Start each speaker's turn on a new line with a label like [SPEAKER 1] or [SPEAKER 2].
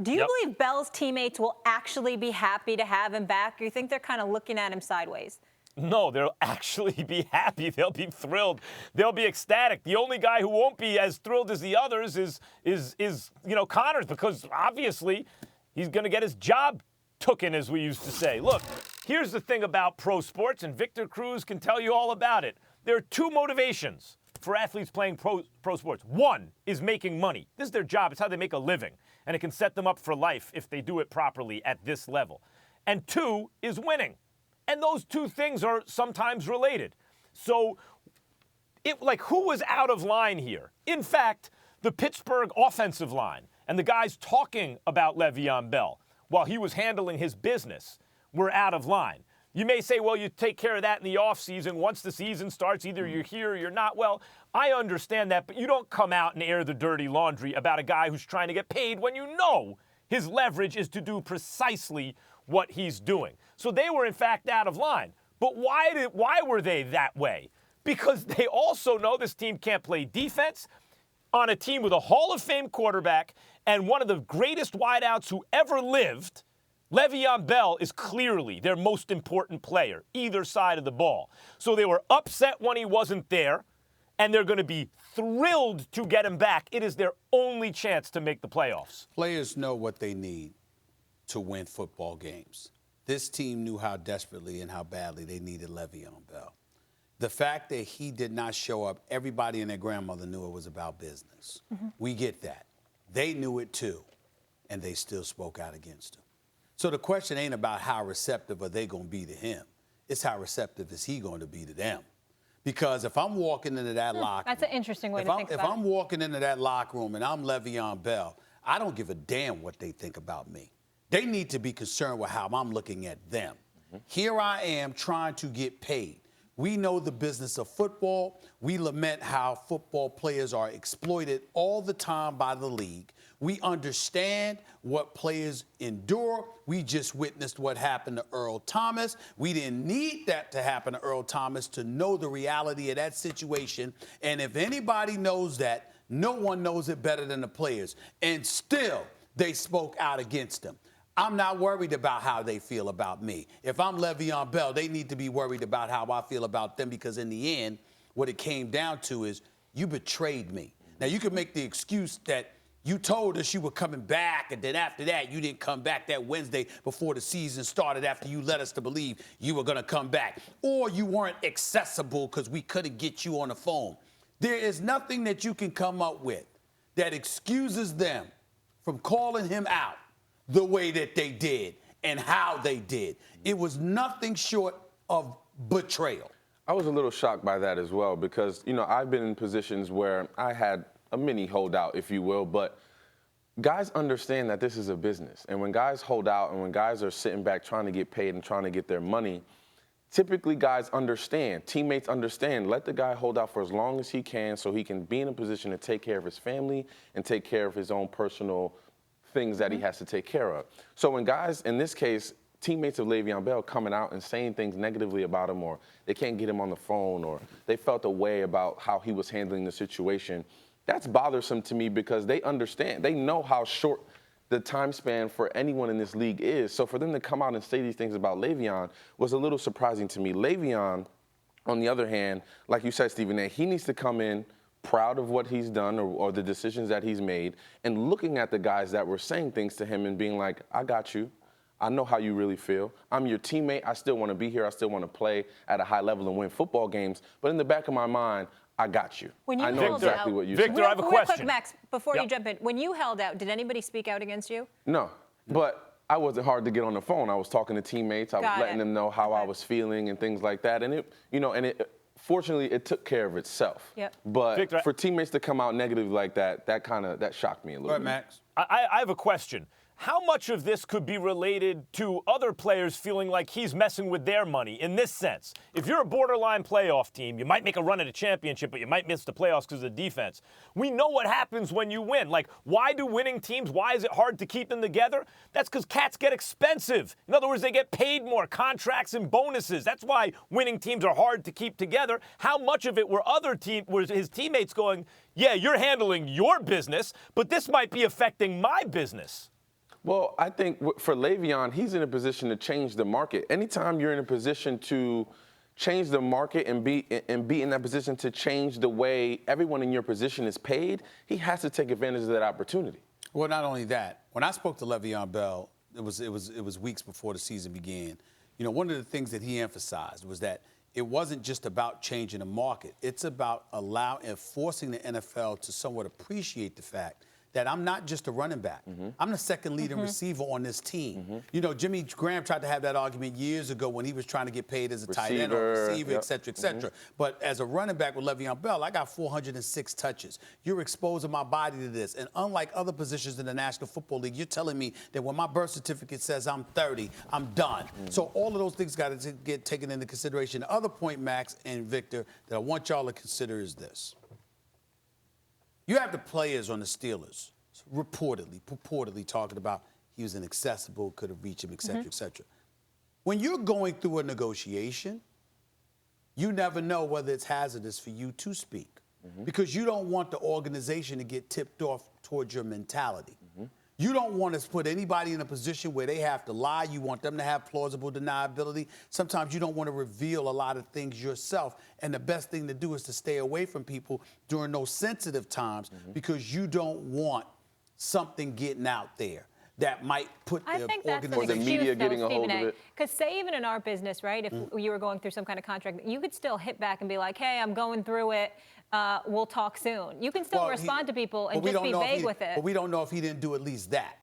[SPEAKER 1] Do you believe Bell's teammates will actually be happy to have him back? Or you think they're kind of looking at him sideways?
[SPEAKER 2] No, they'll actually be happy. They'll be thrilled. They'll be ecstatic. The only guy who won't be as thrilled as the others is Connors, because obviously he's going to get his job tooken, as we used to say. Look, here's the thing about pro sports, and Victor Cruz can tell you all about it. There are two motivations for athletes playing pro sports. One is making money. This is their job. It's how they make a living, and it can set them up for life if they do it properly at this level. And two is winning. And those two things are sometimes related. So, who was out of line here? In fact, the Pittsburgh offensive line and the guys talking about LeVeon Bell while he was handling his business were out of line. You may say, well, you take care of that in the offseason. Once the season starts, either you're here or you're not. Well, I understand that, but you don't come out and air the dirty laundry about a guy who's trying to get paid when you know his leverage is to do precisely what he's doing. So they were, in fact, out of line. But why were they that way? Because they also know this team can't play defense on a team with a Hall of Fame quarterback and one of the greatest wideouts who ever lived. LeVeon Bell is clearly their most important player, either side of the ball. So they were upset when he wasn't there, and they're going to be thrilled to get him back. It is their only chance to make the playoffs.
[SPEAKER 3] Players know what they need to win football games. This team knew how desperately and how badly they needed LeVeon Bell. The fact that he did not show up, everybody and their grandmother knew it was about business. Mm-hmm. We get that. They knew it too, and they still spoke out against him. So the question ain't about how receptive are they going to be to him. It's how receptive is he going to be to them. Because if I'm walking into that locker room.
[SPEAKER 1] That's an interesting way to think about it.
[SPEAKER 3] If I'm walking into that locker room and I'm LeVeon Bell, I don't give a damn what they think about me. They need to be concerned with how I'm looking at them. Mm-hmm. Here I am trying to get paid. We know the business of football. We lament how football players are exploited all the time by the league. We understand what players endure. We just witnessed what happened to Earl Thomas. We didn't need that to happen to Earl Thomas to know the reality of that situation. And if anybody knows that, no one knows it better than the players. And still, they spoke out against him. I'm not worried about how they feel about me. If I'm LeVeon Bell, they need to be worried about how I feel about them, because in the end, what it came down to is you betrayed me. Now, you could make the excuse that you told us you were coming back, and then after that, you didn't come back that Wednesday before the season started after you led us to believe you were going to come back. Or you weren't accessible because we couldn't get you on the phone. There is nothing that you can come up with that excuses them from calling him out the way that they did and how they did. It was nothing short of betrayal.
[SPEAKER 4] I was a little shocked by that as well because, I've been in positions where I had a mini holdout, if you will, but guys understand that this is a business. And when guys hold out and when guys are sitting back trying to get paid and trying to get their money, typically guys understand, teammates understand, let the guy hold out for as long as he can so he can be in a position to take care of his family and take care of his own personal things that he has to take care of. So when guys, in this case, teammates of LeVeon Bell coming out and saying things negatively about him, or they can't get him on the phone, or they felt a way about how he was handling the situation, that's bothersome to me because they understand. They know how short the time span for anyone in this league is. So for them to come out and say these things about LeVeon was a little surprising to me. LeVeon, on the other hand, like you said, Stephen A., he needs to come in proud of what he's done or the decisions that he's made, and looking at the guys that were saying things to him and being like, I got you. I know how you really feel. I'm your teammate. I still want to be here. I still want to play at a high level and win football games. But in the back of my mind, I got you.
[SPEAKER 1] I
[SPEAKER 4] know exactly what you said.
[SPEAKER 2] Victor, I have a question.
[SPEAKER 1] Quick, Max, before you jump in, when you held out, did anybody speak out against you?
[SPEAKER 4] No, but I wasn't hard to get on the phone. I was talking to teammates. I was letting them know how I was feeling and things like that. And fortunately, it took care of itself.
[SPEAKER 1] Yep.
[SPEAKER 4] But
[SPEAKER 2] Victor,
[SPEAKER 4] for teammates to come out negative like that, that shocked me a little bit.
[SPEAKER 3] All right, Max.
[SPEAKER 2] I have a question. How much of this could be related to other players feeling like he's messing with their money in this sense? If you're a borderline playoff team, you might make a run at a championship, but you might miss the playoffs because of the defense. We know what happens when you win. Like, why do winning teams, why is it hard to keep them together? That's because cats get expensive. In other words, they get paid more, contracts and bonuses. That's why winning teams are hard to keep together. How much of it were his teammates going, yeah, you're handling your business, but this might be affecting my business?
[SPEAKER 4] Well, I think for LeVeon, he's in a position to change the market. Anytime you're in a position to change the market and be in that position to change the way everyone in your position is paid, he has to take advantage of that opportunity.
[SPEAKER 3] Well, not only that, when I spoke to LeVeon Bell, it was weeks before the season began. You know, one of the things that he emphasized was that it wasn't just about changing the market. It's about forcing the NFL to somewhat appreciate the fact that I'm not just a running back. I'm the second leading receiver on this team. You know, Jimmy Graham tried to have that argument years ago when he was trying to get paid as a tight end or receiver, et cetera, et cetera. But as a running back with LeVeon Bell, I got 406 touches. You're exposing my body to this. And unlike other positions in the National Football League, you're telling me that when my birth certificate says I'm 30, I'm done. So all of those things got to get taken into consideration. The other point, Max and Victor, that I want y'all to consider is this. You have the players on the Steelers purportedly talking about he was inaccessible, could have reached him, et cetera, et cetera. When you're going through a negotiation, you never know whether it's hazardous for you to speak because you don't want the organization to get tipped off towards your mentality. You don't want to put anybody in a position where they have to lie. You want them to have plausible deniability. Sometimes you don't want to reveal a lot of things yourself. And the best thing to do is to stay away from people during those sensitive times because you don't want something getting out there that might put
[SPEAKER 1] I
[SPEAKER 3] the
[SPEAKER 1] think that's an
[SPEAKER 3] organization.
[SPEAKER 4] the media
[SPEAKER 1] excuse,
[SPEAKER 4] getting
[SPEAKER 1] though,
[SPEAKER 4] a hold
[SPEAKER 1] Stephen
[SPEAKER 4] of it.
[SPEAKER 1] Because say even in our business, right, if you were going through some kind of contract, you could still hit back and be like, hey, I'm going through it. We'll talk soon. You can still respond to people and just be vague with it.
[SPEAKER 3] But we don't know if he didn't do at least that.